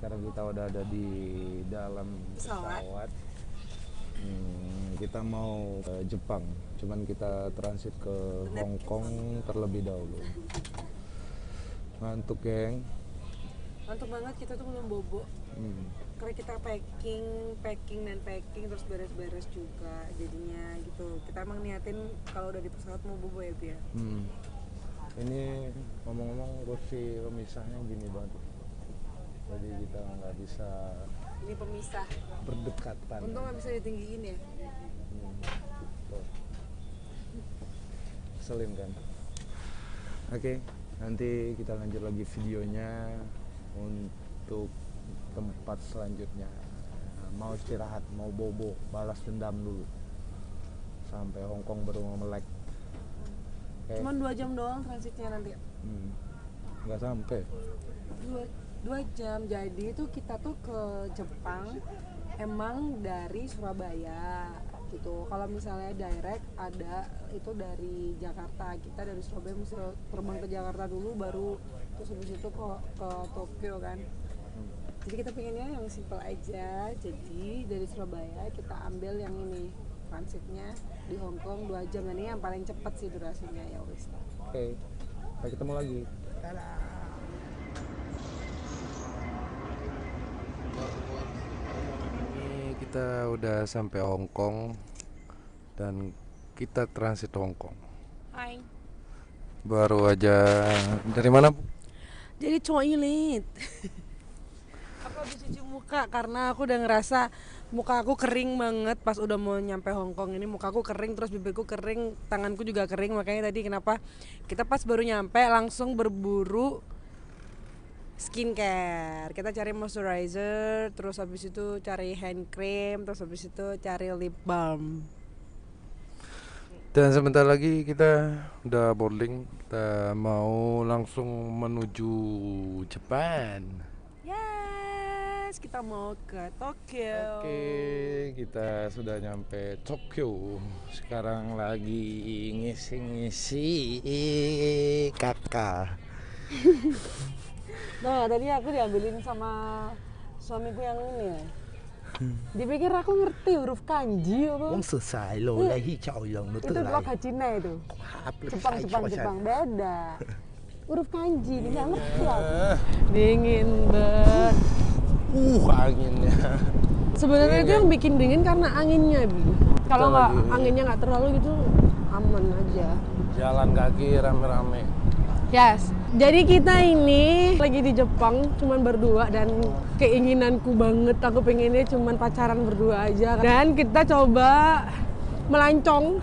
sekarang kita udah ada di dalam pesawat. Kita mau ke Jepang, cuman kita transit ke Hong Kong terlebih dahulu. Ngantuk, geng. Ngantuk banget, kita tuh belum bobo. Karena kita packing terus beres-beres juga jadinya gitu. Kita emang niatin kalau udah di pesawat mau bobo ya, Pia. Ini ngomong-ngomong kursi pemisahnya gini banget. Jadi kita nggak bisa. Ini pemisah. Berdekatan. Untung nggak bisa ditinggiin ya. Tuh. Keselin kan. Oke, nanti kita lanjut lagi videonya untuk tempat selanjutnya. Mau istirahat, mau bobo, balas dendam dulu. Sampai Hong Kong baru melek. Cuman 2 jam doang transitnya nanti. Nggak sampai. 2 jam. Jadi itu kita tuh ke Jepang emang dari Surabaya gitu. Kalau misalnya direct ada itu dari Jakarta. Kita dari Surabaya mesti terbang ke Jakarta dulu baru terus habis itu ke Tokyo kan. Jadi kita pengennya yang simple aja. Jadi dari Surabaya kita ambil yang ini transitnya di Hong Kong 2 jam. Dan ini yang paling cepat sih durasinya ya wis. Oke. Sampai ketemu lagi. Dadah. Ini kita udah sampai Hong Kong dan kita transit Hong Kong. Hai. Baru aja dari mana, Bu? Jadi toilet. Aku habis cuci muka karena aku udah ngerasa muka aku kering banget pas udah mau nyampe Hong Kong ini. Muka aku kering, terus bibirku kering, tanganku juga kering. Makanya tadi kenapa kita pas baru nyampe langsung berburu skincare. Kita cari moisturizer, terus habis itu cari hand cream, terus habis itu cari lip balm. Dan sebentar lagi kita udah boarding. Kita mau langsung menuju Jepang. Yes, kita mau ke Tokyo. Oke, kita sudah nyampe Tokyo. Sekarang lagi ngisi-ngisi kakak. Nah, tadi aku diambilin sama suamiku yang ini ya. Dipikir aku ngerti huruf kanji apa? Selesai lo lagi yang Itu logat Cina itu. Jepang beda. Huruf kanji ini nggak ngerti aku. Dingin banget. Anginnya. Sebenarnya itu yang bikin dingin karena anginnya, Bi. Kalau nggak anginnya nggak terlalu gitu aman aja. Jalan kaki rame-rame. Yes. Jadi kita ini lagi di Jepang cuman berdua dan keinginanku banget aku pengennya cuman pacaran berdua aja. Dan kita coba melancong.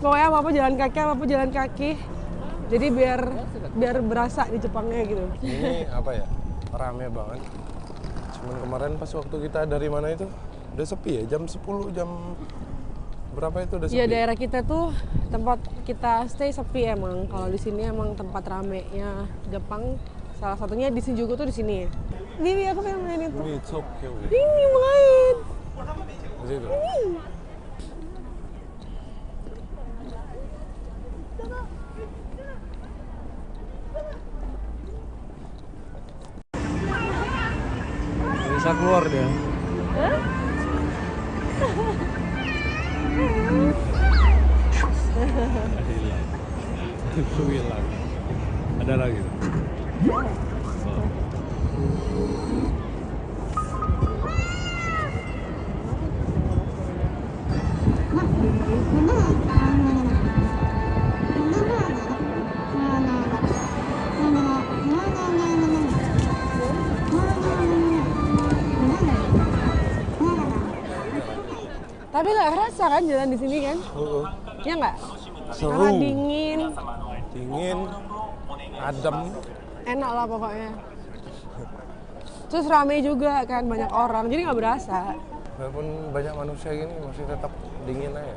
Pokoknya apa jalan kaki. Jadi biar berasa di Jepangnya gitu. Ini apa ya? Rame banget. Cuman kemarin pas waktu kita dari mana itu udah sepi ya, jam 10 jam berapa itu udah sepi? Iya, daerah kita tuh tempat kita stay sepi emang. Kalau di sini emang tempat ramenya Jepang. Salah satunya di Shinjuku tuh di sini. Bibi aku pengen main itu. Ini Tokyo. Ini main. Di situ. Bisa keluar dia. Hah? Hilang. Ada lagi. Tapi nggak kerasa kan jalan di sini kan? Ya nggak? Seru. Karena dingin, adem. enak lah pokoknya. Terus rame juga kan, banyak orang, jadi nggak berasa. Walaupun banyak manusia gini masih tetap dingin aja.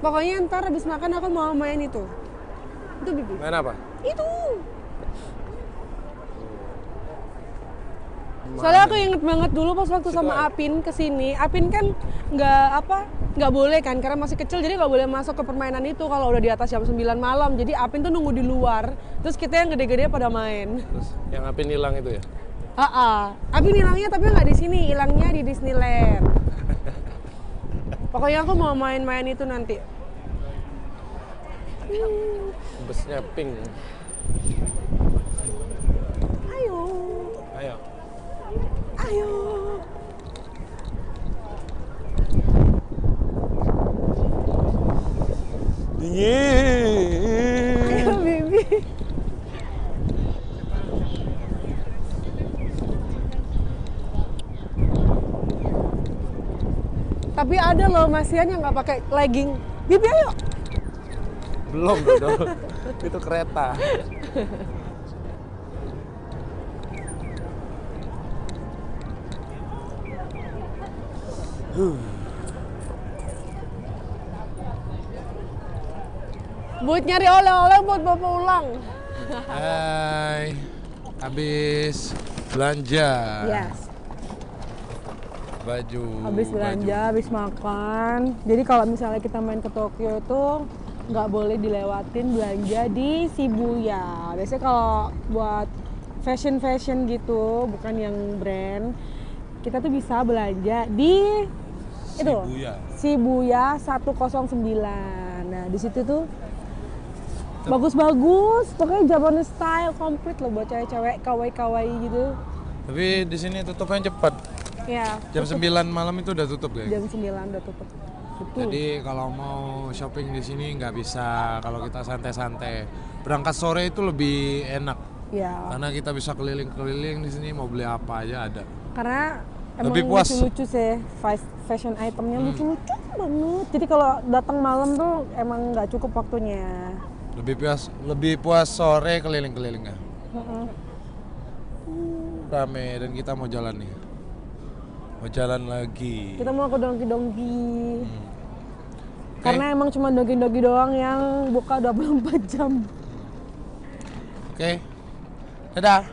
Pokoknya ntar habis makan aku mau main itu. Itu Bibi. Main apa? Itu. Soalnya aku inget banget dulu pas waktu sama Apin kesini. Apin kan nggak boleh kan karena masih kecil, jadi nggak boleh masuk ke permainan itu kalau udah di atas jam 9 malam. Jadi Apin tuh nunggu di luar. Terus kita yang gede-gede pada main. Terus yang Apin hilang itu ya? Tapi hilangnya tapi nggak di sini, hilangnya di Disneyland. Pokoknya aku mau main-main itu nanti. Busnya pink. Ayo. Ayo. Ayo. Dingin. Ayo, Bibi. Tapi ada loh Masian yang nggak pakai legging. Bibi ayo. Belum dong. Itu kereta. Buat nyari oleh-oleh buat bawa pulang. Hai. Habis belanja. Yes. Baju. Habis belanja, habis makan. Jadi kalau misalnya kita main ke Tokyo itu nggak boleh dilewatin belanja di Shibuya. Biasanya kalau buat fashion gitu, bukan yang brand, kita tuh bisa belanja di itu Shibuya 109. Nah di situ tuh bagus-bagus, pokoknya Japanese style komplit loh buat cewek-cewek kawaii gitu. Tapi di sini tutupnya cepat. Ya. Jam 9 malam itu udah tutup guys. Jam 9 udah tutup. Betul. Jadi kalau mau shopping di sini nggak bisa kalau kita santai-santai. Berangkat sore itu lebih enak. Ya. Karena kita bisa keliling-keliling di sini mau beli apa aja ada. Karena emang Lebih puas. lucu-lucu sih, fashion itemnya lucu-lucu banget. Jadi kalau datang malam tuh emang nggak cukup waktunya. Lebih puas sore keliling-kelilingnya. Rame dan kita mau jalan nih. Mau jalan lagi. Kita mau ke Donki-Donki. Karena emang cuma Donki-Donki doang yang buka 24 jam. Oke. Dadah.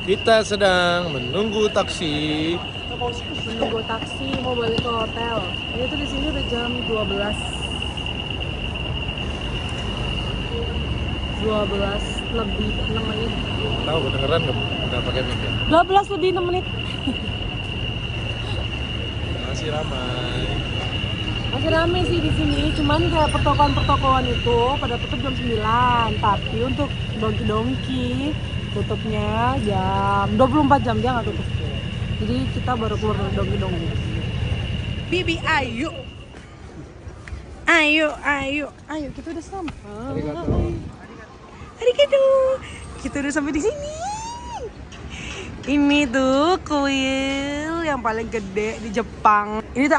Kita sedang menunggu taksi. Menunggu taksi mau balik ke hotel. Ini tuh di sini udah jam 12 lebih 6 menit. Tahu kedengeran nggak pakai mic ya? 12 lebih 6 menit. Masih ramai. Masih rame sih di sini, cuman kayak pertokoan itu pada tutup jam 9. Tapi untuk Donki-Donki tutupnya jam 24 jam, dia nggak tutup. Jadi kita baru keluar dari Donki-Donki. Bibi ayo. Ayo kita udah sampai. Arigato. Kita udah sampai di sini. Ini tuh kuil yang paling gede di Jepang. Ini tuh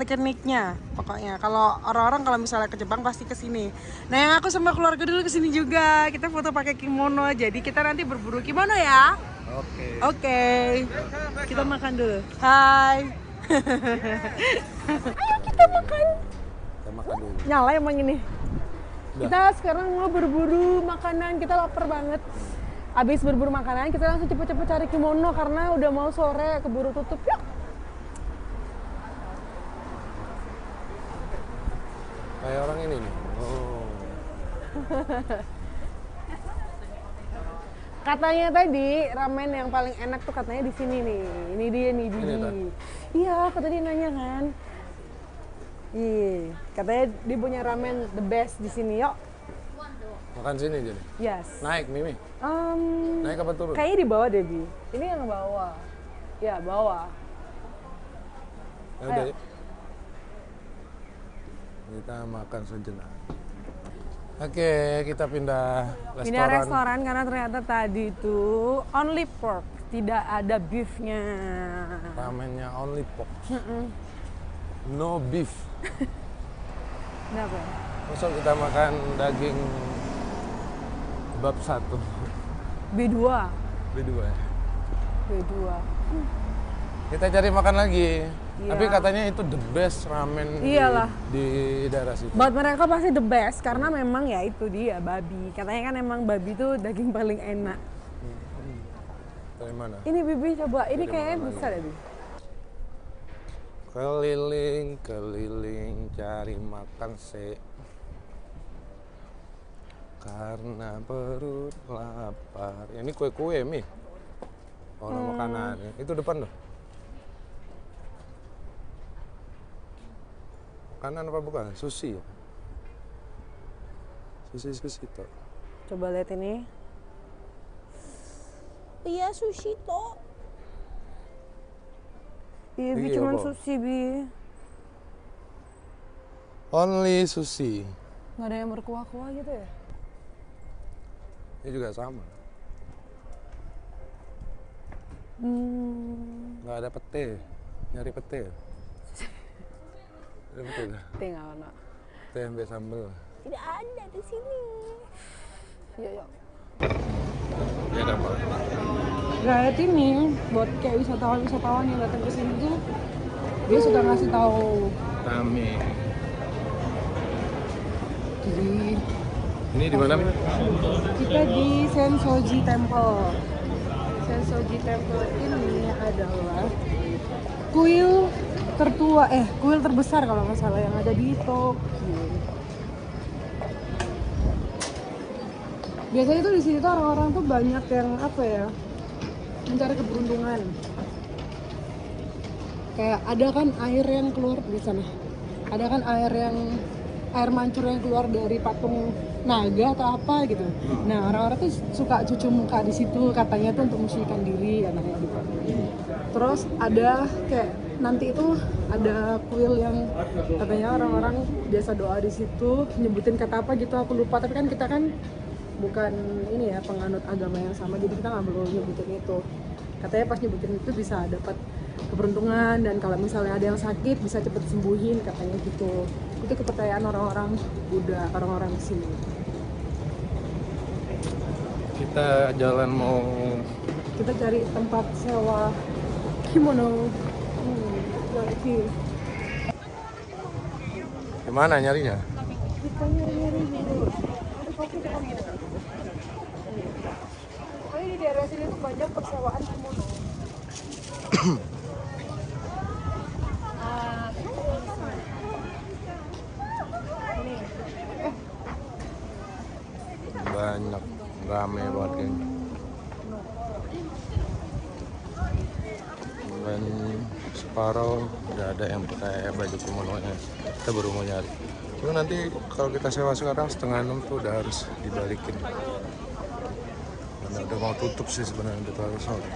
ikoniknya. Pokoknya kalau orang-orang kalau misalnya ke Jepang pasti ke sini. Nah, yang aku sama keluarga dulu ke sini juga. Kita foto pakai kimono. Jadi kita nanti berburu kimono ya. Oke. Kita makan dulu. Hai. Ayo kita makan. Kita makan dulu. Nyala emang ini. Kita sekarang mau berburu makanan, kita lapar banget. Abis berburu makanan, kita langsung cepet-cepet cari kimono karena udah mau sore, keburu tutup. Yuk! Kayak orang ini nih. Oh. Katanya tadi ramen yang paling enak tuh katanya di sini nih. Ini dia nih, Didi. Iya, kata dia nanya kan. Iya, katanya dia punya ramen the best di sini. Yuk. Makan sini jadi. Yes. Naik Mimi. Naik apa turun? Kayaknya di bawah deh, Bi. Ini yang bawah. Ya, bawah. Ya udah. Kita makan sejenak. Oke, kita pindah restoran. Pindah restoran karena ternyata tadi itu only pork, tidak ada beefnya. Ramennya only pork. No beef. Kenapa? Masuk kita makan daging bab 1. B2. B2 ya. B2. Kita cari makan lagi. Iya. Tapi katanya itu the best ramen Iyalah. di daerah situ. Buat mereka pasti the best karena memang ya itu dia babi. Katanya kan emang babi itu daging paling enak. Dari mana? Ini Bibi coba, ini Dari kayaknya mana bisa deh Bibi. Keliling-keliling cari makan karena perut lapar. Ini kue-kue Mi. Oh, makanan. Itu depan tuh. Makanan apa bukan? Sushi ya? Sushi tuh. Coba lihat ini. Iya sushi toh. Iya Bi, Iya, cuman Bo. sushi Bi. Only sushi. Nggak ada yang berkuah-kuah gitu ya? Ini juga sama. Nggak ada pete. Nyari pete. Ada pete dah. Tinggal mana? Tempe sambal. Tidak ada di sini. Yuk. Ya ada apa? Guide ini buat kayak wisatawan yang datang ke sini tuh dia suka ngasih tahu. Rame. Jadi Ini di mana Mi? kita di Sensoji Temple. Sensoji Temple ini adalah kuil kuil terbesar kalau nggak salah yang ada di Tokyo. Biasanya tuh di sini tuh orang-orang tuh banyak yang apa ya, mencari keberuntungan. Kayak ada kan air yang keluar di sana. Ada kan air mancur yang keluar dari patung naga atau apa gitu. Nah, orang-orang tuh suka cuci muka di situ, katanya tuh untuk mensucikan diri katanya gitu. Terus ada kayak nanti itu ada kuil yang katanya orang-orang biasa doa di situ, nyebutin kata apa gitu aku lupa, tapi kan kita kan bukan ini ya penganut agama yang sama, jadi kita nggak perlu nyebutin itu. Katanya pas nyebutin itu bisa dapat keberuntungan, dan kalau misalnya ada yang sakit bisa cepet sembuhin katanya gitu. Itu kepercayaan orang-orang Buddha, orang-orang di sini. Kita jalan mau Kita cari tempat sewa kimono. Lagi. gimana nyarinya? Kita nyari dulu. Pokoknya di daerah sini tuh banyak persewaan kimono. Banyak, rame banget kayaknya. Dan separuh udah ada yang pakai baju kimononya. Kita baru mau nyari. Cuma nanti kalau kita sewa sekarang 5:30 tuh udah harus dibalikin. Karena udah mau tutup sih sebenarnya, udah terlalu sore.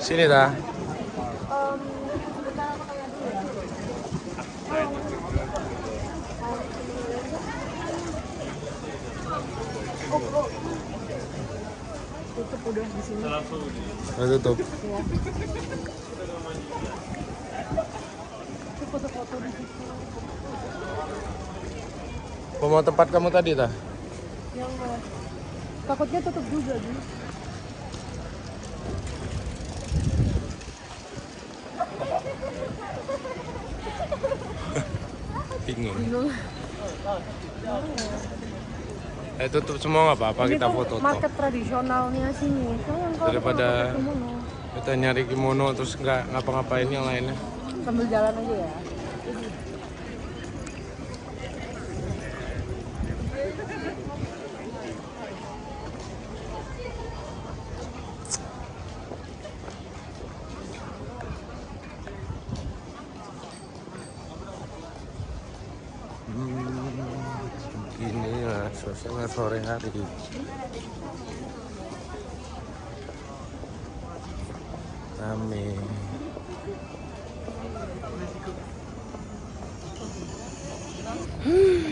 Sini dah. Sebentar aku tanya dulu ya. Tutup udah di sini. Udah tutup. Ya. Itu foto-foto di situ. Mau tempat kamu tadi dah? Yang takutnya tutup juga Bi. Bingung. Bingung. Tutup semua nggak apa-apa, Ini kita tuh foto. market tradisionalnya sini. Soalnya kalau Daripada pakai kimono, kita nyari kimono terus nggak ngapa-ngapain yang lainnya. sambil jalan aja ya. Gini lah suasana sore hari. Rame.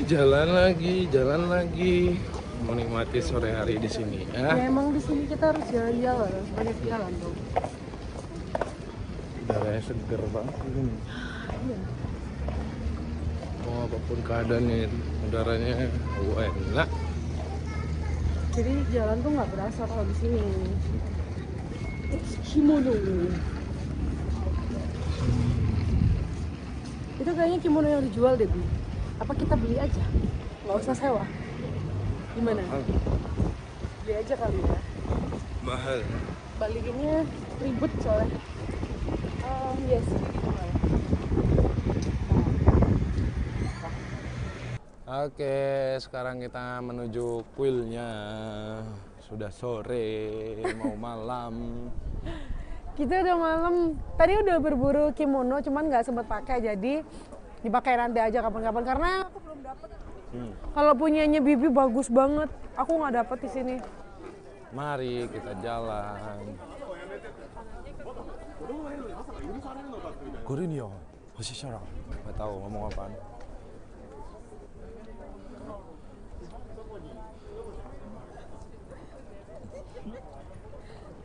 Jalan lagi. Menikmati sore hari di sini Ya ya. emang di sini kita harus jalan-jalan, harus banyak jalan tuh. Udaranya seger banget ini. Iya. Mau apapun keadaannya, udaranya enak. Jadi jalan tuh nggak berasa kalau di sini. It's kimono. Itu kayaknya kimono yang dijual deh, Bi. Apa kita beli aja? Nggak usah sewa. Gimana? Beli aja kali ya. Mahal. Balikinnya ribet soalnya. Yes. Oke, sekarang kita menuju kuilnya. Sudah sore, mau malam. Kita udah malam. Tadi udah berburu kimono, cuman nggak sempet pakai, jadi dipakai nanti aja kapan-kapan karena aku belum dapet. Kalau punyanya Bibi bagus banget, aku nggak dapet di sini. Mari kita jalan. Korea, Hoshishara. Nggak tahu ngomong apaan.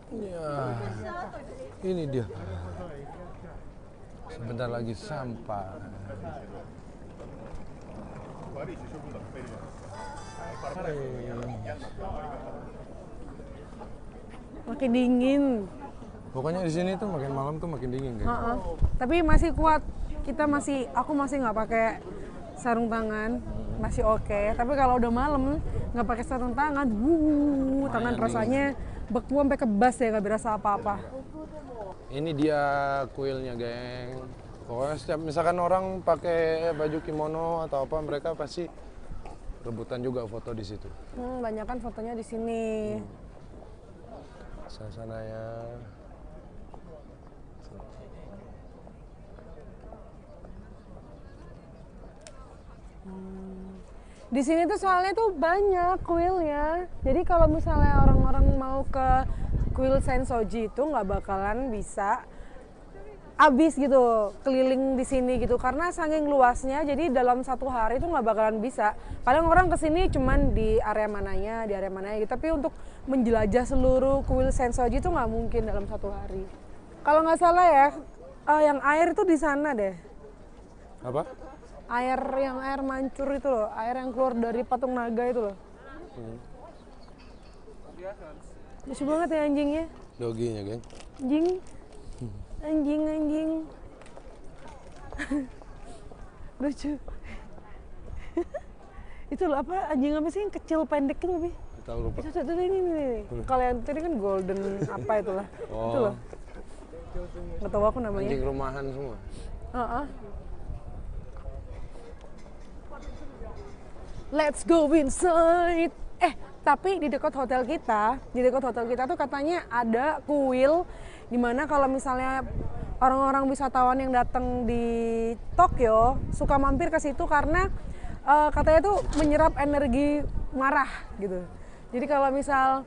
Ya, ini dia. Sebentar lagi sampai. Makin dingin. Pokoknya di sini tuh makin malam tuh makin dingin kan. Tapi masih kuat. Aku masih nggak pakai sarung tangan, masih oke. Tapi kalau udah malam nggak pakai sarung tangan, tangan rasanya beku sampai kebas ya, nggak berasa apa-apa. Ini dia kuilnya, geng. Pokoknya setiap misalkan orang pakai baju kimono atau apa, mereka pasti rebutan juga foto di situ. Banyak kan fotonya di sini. Suasananya. Di sini tuh soalnya tuh banyak kuilnya. Jadi kalau misalnya orang-orang mau ke kuil Sensoji itu nggak bakalan bisa habis gitu keliling di sini gitu karena saking luasnya. Jadi dalam satu hari itu nggak bakalan bisa. Kadang orang kesini cuman di area mananya gitu. Tapi untuk menjelajah seluruh kuil Sensoji itu nggak mungkin dalam satu hari. Kalau nggak salah ya, yang air itu di sana deh. Apa? Air mancur itu loh, air yang keluar dari patung naga itu loh. Lucu banget ya anjingnya. Doginya, geng. Anjing. Lucu. Itu loh, apa anjing apa sih yang kecil pendek itu, Bi? Tahu lupa. Itu ini. Kalau yang tadi kan golden apa itulah. Oh. Itu loh. Nggak tahu aku namanya. Anjing rumahan semua. Let's go inside. Tapi di dekat hotel kita tuh katanya ada kuil dimana kalau misalnya orang-orang wisatawan yang datang di Tokyo suka mampir ke situ karena katanya tuh menyerap energi marah gitu. Jadi kalau misal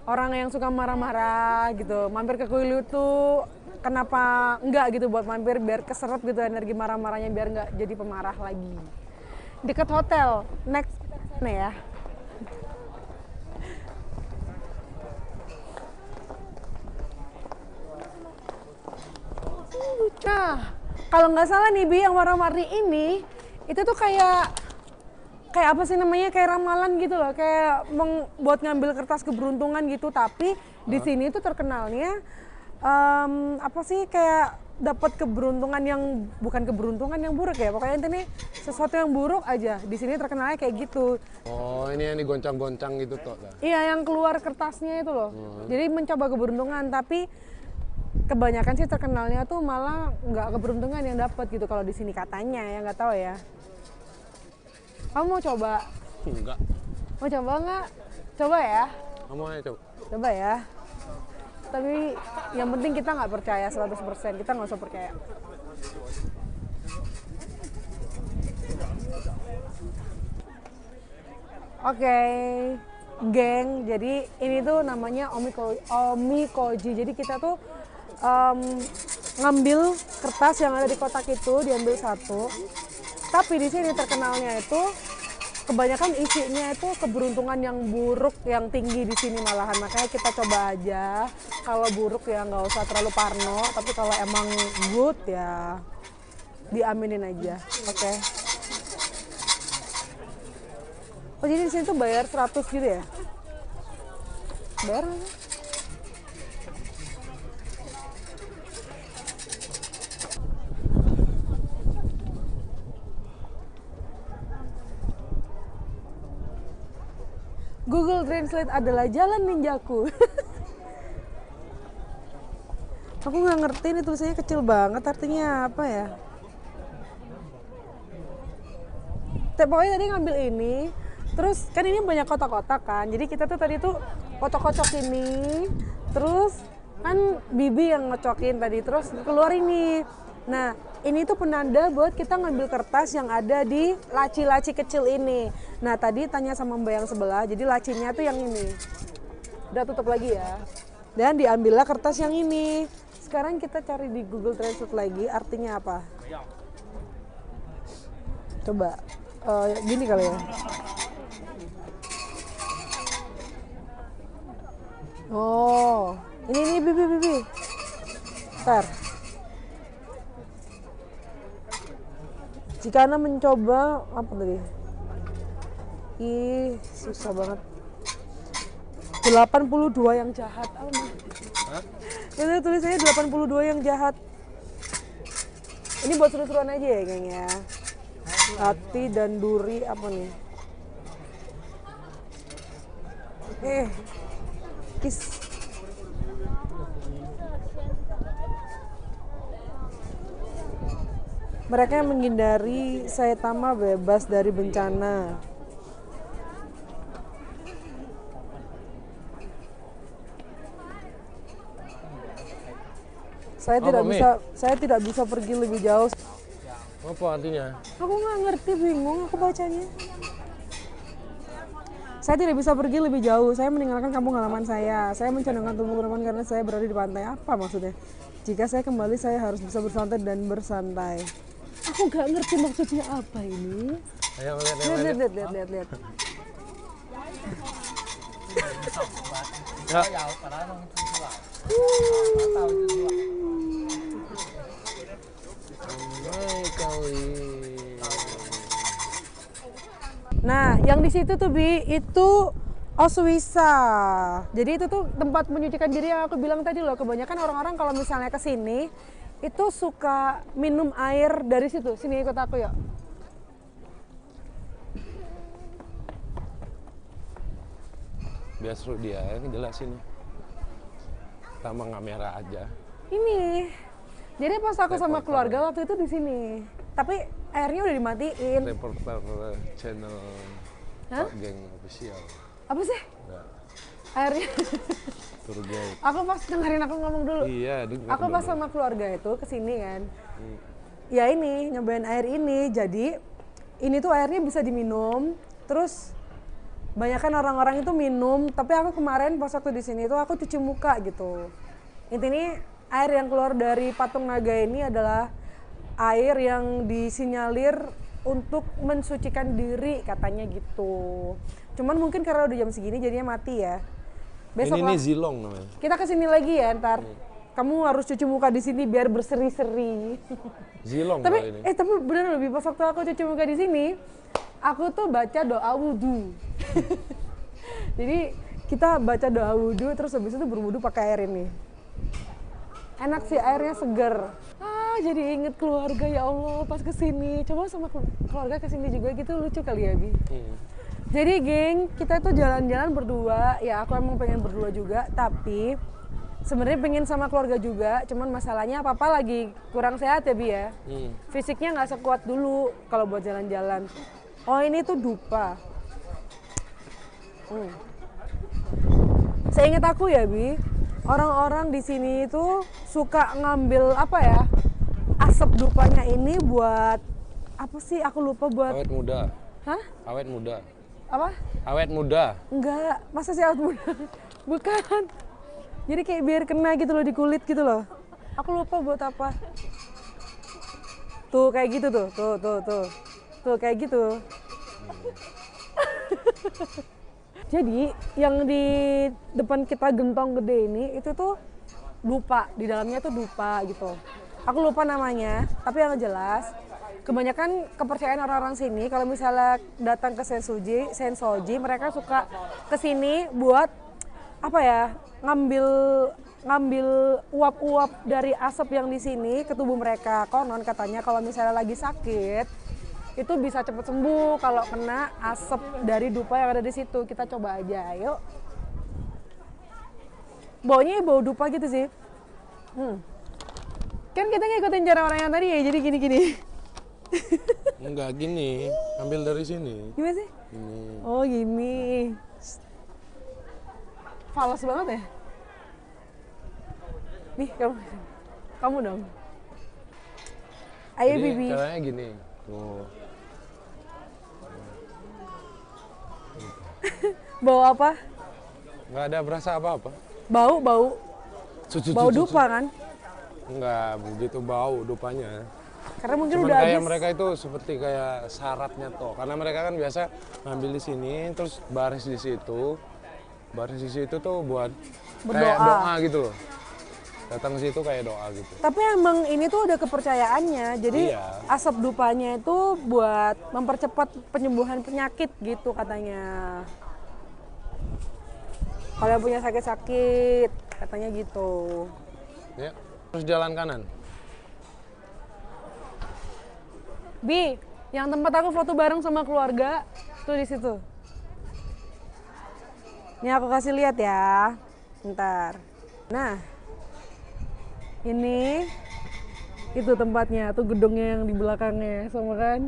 orang yang suka marah-marah gitu mampir ke kuil itu, kenapa enggak gitu buat mampir biar keserap gitu energi marah-marahnya, biar enggak jadi pemarah lagi. Dekat hotel, next nih ya. Nah, kalau nggak salah nih Bi, yang warna-warni ini itu tuh kayak apa sih namanya, kayak ramalan gitu loh, kayak buat ngambil kertas keberuntungan gitu. Tapi di sini tuh terkenalnya apa sih, kayak dapat keberuntungan yang bukan keberuntungan yang buruk ya, pokoknya intinya sesuatu yang buruk aja di sini terkenalnya kayak gitu. Oh, ini yang digoncang-goncang gitu toh. Iya, yang keluar kertasnya itu loh. Jadi mencoba keberuntungan, tapi kebanyakan sih terkenalnya tuh malah nggak keberuntungan yang dapat gitu kalau di sini katanya, ya nggak tahu ya. Kamu mau coba? Enggak. Mau coba nggak? Coba ya. Kamu aja coba. Coba ya. Tapi yang penting kita nggak percaya 100%, kita nggak usah percaya. Oke, geng, jadi ini tuh namanya omikoji. Jadi kita tuh ngambil kertas yang ada di kotak itu, diambil satu. Tapi di sini terkenalnya itu kebanyakan isinya itu keberuntungan yang buruk yang tinggi di sini malahan. Makanya kita coba aja. Kalau buruk ya nggak usah terlalu parno, tapi kalau emang good ya diaminin aja. Oke. Oh, jadi di sini tuh bayar 100 gitu ya? Bayar nggak? Google Translate adalah jalan ninjaku. Aku nggak ngerti ini tulisannya kecil banget, artinya apa ya? Pokoknya tadi ngambil ini, terus kan ini banyak kotak-kotak kan, jadi kita tuh tadi tuh kocok-kocok ini, terus kan Bibi yang ngecokin tadi, terus keluar ini. Nah ini tuh penanda buat kita ngambil kertas yang ada di laci-laci kecil ini. Nah tadi tanya sama mbak yang sebelah, jadi lacinya tuh yang ini. Udah tutup lagi ya. Dan diambillah kertas yang ini. Sekarang kita cari di Google Translate lagi artinya apa. Coba. Gini kali ya. Oh, ini Bibi. Ntar. Jika Anda mencoba apa tadi? Ih, susah banget. 82 yang jahat. Ini tulisannya 82 yang jahat. Ini buat seru-seruan aja ya, geng ya. Hati dan duri apa nih? Kiss. Mereka yang menghindari Saitama bebas dari bencana. Saya tidak bisa pergi lebih jauh. Apa artinya? Aku nggak ngerti, bingung aku bacanya. Saya tidak bisa pergi lebih jauh. Saya meninggalkan kampung halaman saya. Saya mencadangkan tubuh ke depan karena saya berada di pantai. Apa maksudnya? Jika saya kembali, saya harus bisa bersantai dan bersantai. Aku nggak ngerti maksudnya apa ini. Ayo, Lihat. Nah, yang di situ tuh Bi, itu Oswisa. Jadi itu tuh tempat menyucikan diri yang aku bilang tadi loh. Kebanyakan orang-orang kalau misalnya ke sini itu suka minum air dari situ. Sini ikut aku ya. Biar seru dia, ini jelasin. Sama kamera aja. Ini. Jadi pas aku sama keluarga waktu itu di sini. Tapi airnya udah dimatiin. Reporter channel Pak Geng Official. Apa sih? Enggak. Airnya. Tour guide. Aku pas dengerin aku ngomong dulu. Iya, aku pas sama keluarga itu kesini kan. Ya ini nyobain air ini. Jadi ini tuh airnya bisa diminum. Terus banyak kan orang-orang itu minum. Tapi aku kemarin pas waktu di sini itu aku cuci muka gitu. Intinya air yang keluar dari patung naga ini adalah air yang disinyalir untuk mensucikan diri katanya gitu. Cuman mungkin karena udah jam segini jadinya mati ya. Besok ini Zilong namanya. Kita kesini lagi ya ntar. Kamu harus cuci muka di sini biar berseri-seri. Zilong tapi ini. Tapi bener lebih pas waktu aku cuci muka di sini, aku tuh baca doa wudhu. Jadi kita baca doa wudhu terus habis itu berwudhu pakai air ini. Enak sih, airnya seger. Jadi inget keluarga ya Allah pas kesini. Coba sama keluarga kesini juga gitu, lucu kali ya Bi. Jadi geng, kita tuh jalan-jalan berdua. Ya aku emang pengen berdua juga, tapi sebenarnya pengen sama keluarga juga. Cuman masalahnya papa lagi kurang sehat ya Bi ya. Fisiknya nggak sekuat dulu kalau buat jalan-jalan. Oh ini tuh dupa. Seingat aku ya Bi, orang-orang di sini itu suka ngambil apa ya, asap dupanya ini buat apa sih? Aku lupa buat. Awet muda. Hah? Awet muda. Apa? Awet muda. Enggak, masa sih awet muda? Bukan. Jadi kayak biar kena gitu loh di kulit gitu loh. Aku lupa buat apa. Tuh kayak gitu tuh, tuh kayak gitu. Jadi yang di depan kita gentong gede ini itu tuh dupa, di dalamnya tuh dupa gitu. Aku lupa namanya, tapi yang jelas kebanyakan kepercayaan orang-orang sini kalau misalnya datang ke Sensoji, mereka suka ke sini buat apa ya? ngambil uap-uap dari asap yang di sini ke tubuh mereka. Konon katanya kalau misalnya lagi sakit itu bisa cepat sembuh kalau kena asap dari dupa yang ada di situ. Kita coba aja, ayo. Baunya bau dupa gitu sih. Kan kita ngikutin cara orang yang tadi ya, jadi gini-gini. Enggak gini, ambil dari sini. Gimana sih? Ini. Oh gini. Falas banget ya? Nih kamu dong. Ayo Jadi, Bibi. caranya gini. Tuh. Bau apa? Nggak ada berasa apa-apa. Bau. Bau dupa kan? Enggak begitu bau dupanya. Karena mungkin Cuman udah kayak habis. mereka itu seperti kayak syaratnya toh. Karena mereka kan biasa ngambil di sini, terus baris di situ. Baris di situ tuh buat kayak Berdoa. doa gitu loh. Datang ke situ kayak doa gitu. Tapi emang ini tuh ada kepercayaannya. Jadi Iya. asap dupanya itu buat mempercepat penyembuhan penyakit gitu katanya. Kalau yang punya sakit-sakit katanya gitu. Ya. Terus jalan kanan. Bi, yang tempat aku foto bareng sama keluarga tuh di situ. Ini aku kasih lihat ya. Ntar. Nah, ini itu tempatnya, tuh gedungnya yang di belakangnya, sama kan?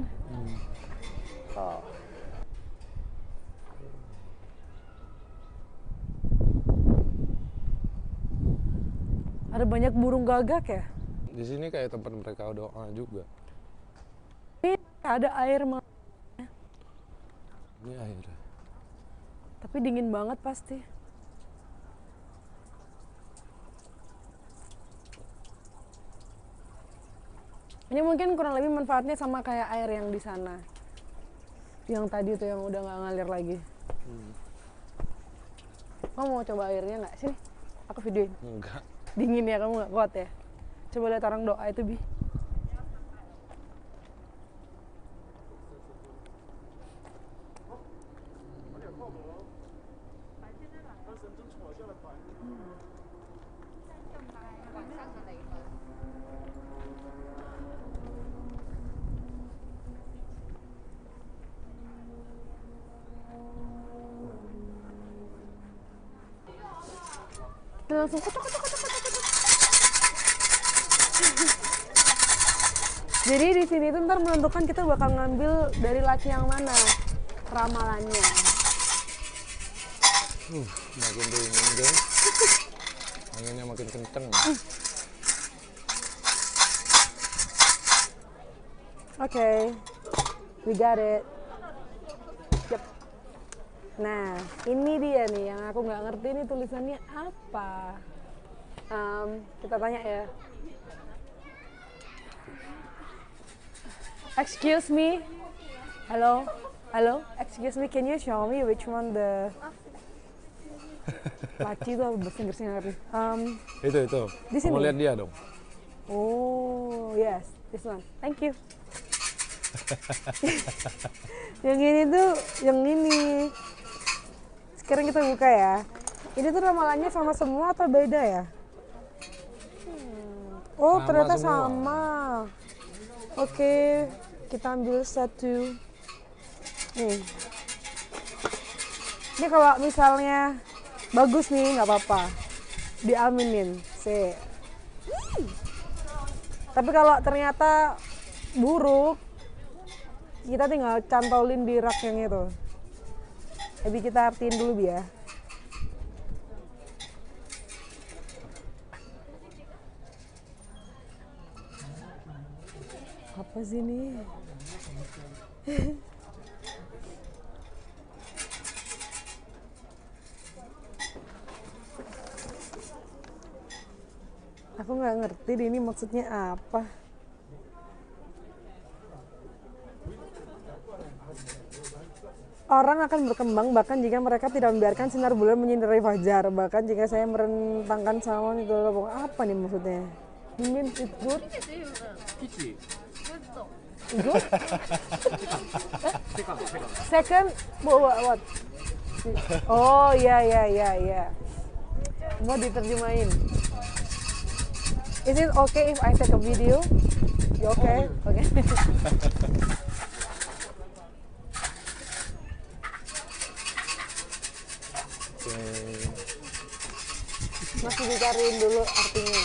Oh. Ada banyak burung gagak ya? Di sini kayak tempat mereka doa juga. Ini ada air Ini air. tapi dingin banget pasti. Ini mungkin kurang lebih manfaatnya sama kayak air yang di sana. Yang tadi tuh yang udah nggak ngalir lagi. Kamu mau coba airnya nggak? Sini, aku videoin. Enggak. Dingin ya, kamu nggak kuat ya? Coba lihat orang doa itu, Bi. Dan langsung kocok. Jadi di sini tuh ntar menentukan kita bakal ngambil dari laci yang mana ramalannya. Makin dingin guys. Anginnya makin kenceng. Oke, we got it. Yep. Nah, ini dia nih yang aku nggak ngerti nih tulisannya apa. Kita tanya ya. Excuse me. Hello. Excuse me, can you show me which one the laci itu apa bahasa ngerti? Itu. Di sini? Kamu lihat dia dong. Oh, yes, this one. Thank you. Yang ini tuh, yang ini. Sekarang kita buka ya. Ini tuh ramalannya sama semua atau beda ya? Oh, Sama ternyata semua. sama. Oke, kita ambil satu. Nih. Ini kalau misalnya bagus nih, nggak apa-apa. Diaminin. Sih. Tapi kalau ternyata buruk, kita tinggal cantolin di rak yang itu. Jadi kita artiin dulu ya. Apa sih ini? Aku nggak ngerti deh ini maksudnya apa. Orang akan berkembang bahkan jika mereka tidak membiarkan sinar bulan menyinari fajar. Bahkan jika saya merentangkan sawan itu apa nih maksudnya? You mean it good? Good? Second, what? Oh ya. Mau diterjemahin. Is it okay if I take a video? You okay? Okay. Masih dicariin dulu artinya.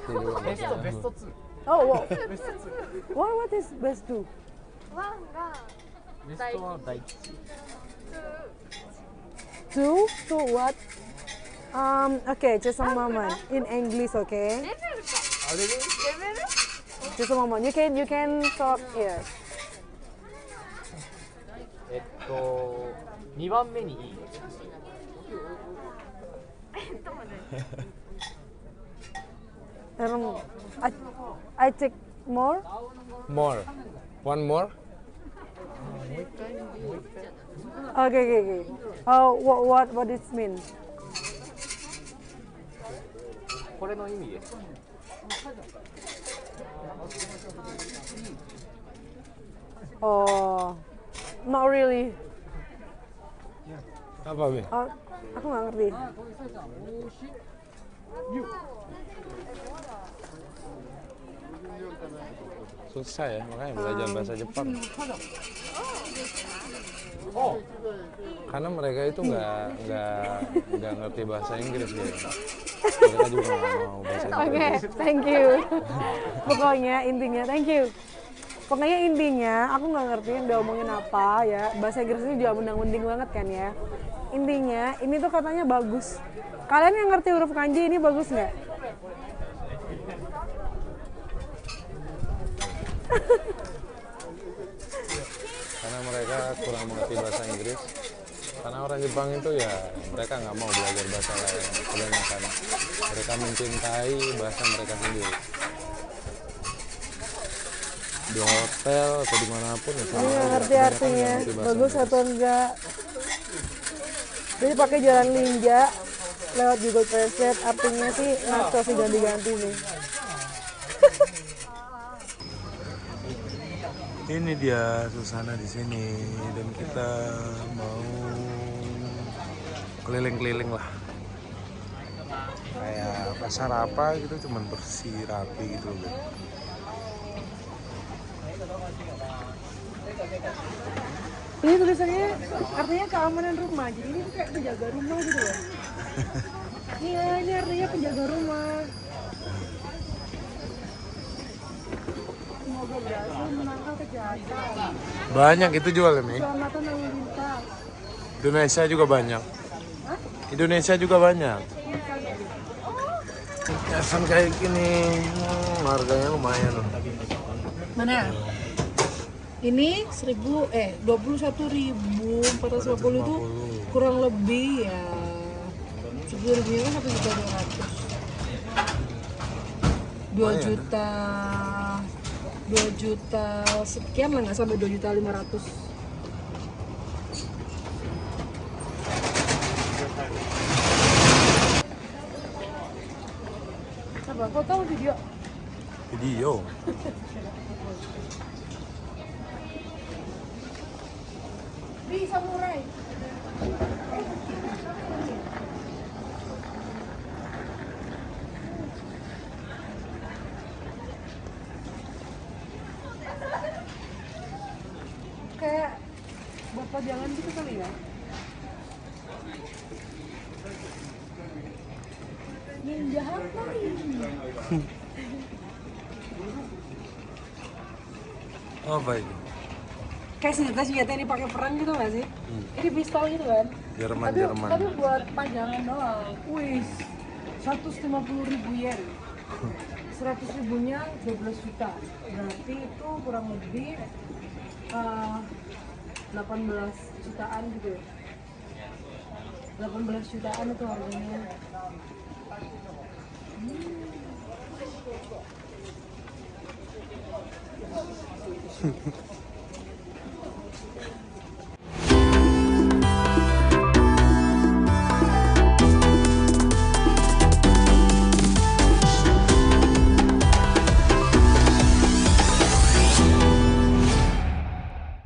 ngerti juga. ベストベスト2 Oh, wow. What is best two? ワンがベストは第一 Two? Two what? Okay, just a moment. In English, okay? レベルかあれで レベル Just a moment. You can talk here. 2番目にいい I, I check more. More. One more? Okay. What does it mean? これの意味です Oh, not really. Apa, Bi? Oh, aku nggak ngerti. Susah ya, makanya belajar bahasa Jepang. Karena mereka itu nggak ngerti bahasa Inggris gitu. Mereka juga nggak mau bahasa Oke, Inggris. thank you. Pokoknya intinya, thank you. Pokoknya intinya, aku nggak ngerti yang dia omongin apa ya. Bahasa Inggrisnya juga mendang-mending banget kan ya. Intinya, ini tuh katanya bagus. Kalian yang ngerti huruf kanji ini bagus nggak? Karena mereka kurang mengerti bahasa Inggris. Karena orang Jepang itu ya mereka nggak mau belajar bahasa lain kebanyakan. Mereka mencintai bahasa mereka sendiri. Di hotel atau dimanapun ya sama Nggak aja. ngerti Kebanyakan artinya, nggak ngerti bahasa bagus Inggris. atau enggak. Jadi pakai jalan ninja lewat Google Translate, artinya sih ngaco sih ganti-ganti nih. Ini dia suasana di sini dan kita mau keliling-keliling lah. Kayak pasar apa gitu, cuman bersih rapi gitu loh. Ini tulisannya artinya keamanan rumah, jadi ini tuh kayak penjaga rumah gitu ya. Iya, ini artinya penjaga rumah. Semoga berhasil menangkal kejahatan. Banyak itu jual nih. Keselamatan lalu lintas. Indonesia juga banyak. Indonesia juga banyak. Hiasan kayak gini, harganya lumayan loh. Mana? Ini 21.450 itu kurang lebih ya 10.000 kan 1.200.000. 2 juta 2 juta sekian lah, nggak sampai 2.500.000. Apa? Kau tahu video? Video. Di samurai. Kayak buat pajangan gitu kali ya. Ninja apa ini? Apa ini? Kayak senjata-senjata yang dipakai perang gitu nggak sih? Ini pistol gitu kan? Jerman. Tapi buat pajangan doang. Wih, 150.000 yen. 100 ribunya 12 juta. Berarti itu kurang lebih 18 jutaan gitu ya. 18 jutaan itu harganya.